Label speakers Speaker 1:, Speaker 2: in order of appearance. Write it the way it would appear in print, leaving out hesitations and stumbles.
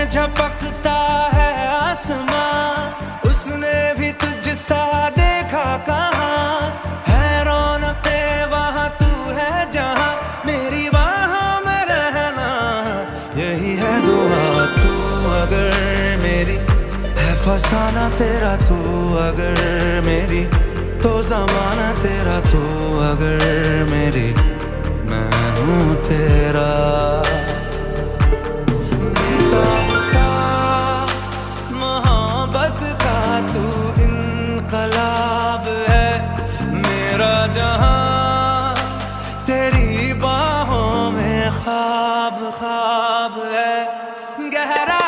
Speaker 1: झपकता है आसमां, उसने भी तुझसा देखा कहाँ। है रौनके वहाँ तू है जहाँ, मेरी बाहों में रहना यही है दुआ। तू अगर मेरी है फसाना तेरा, तू अगर मेरी तो ज़माना तेरा, तू अगर मेरी मैं हूँ तेरा। बेताब सा मोहब्बत का तू इनकलाब है, मेरा जहां तेरी बाहों में ख्वाब ख्वाब है। गहरा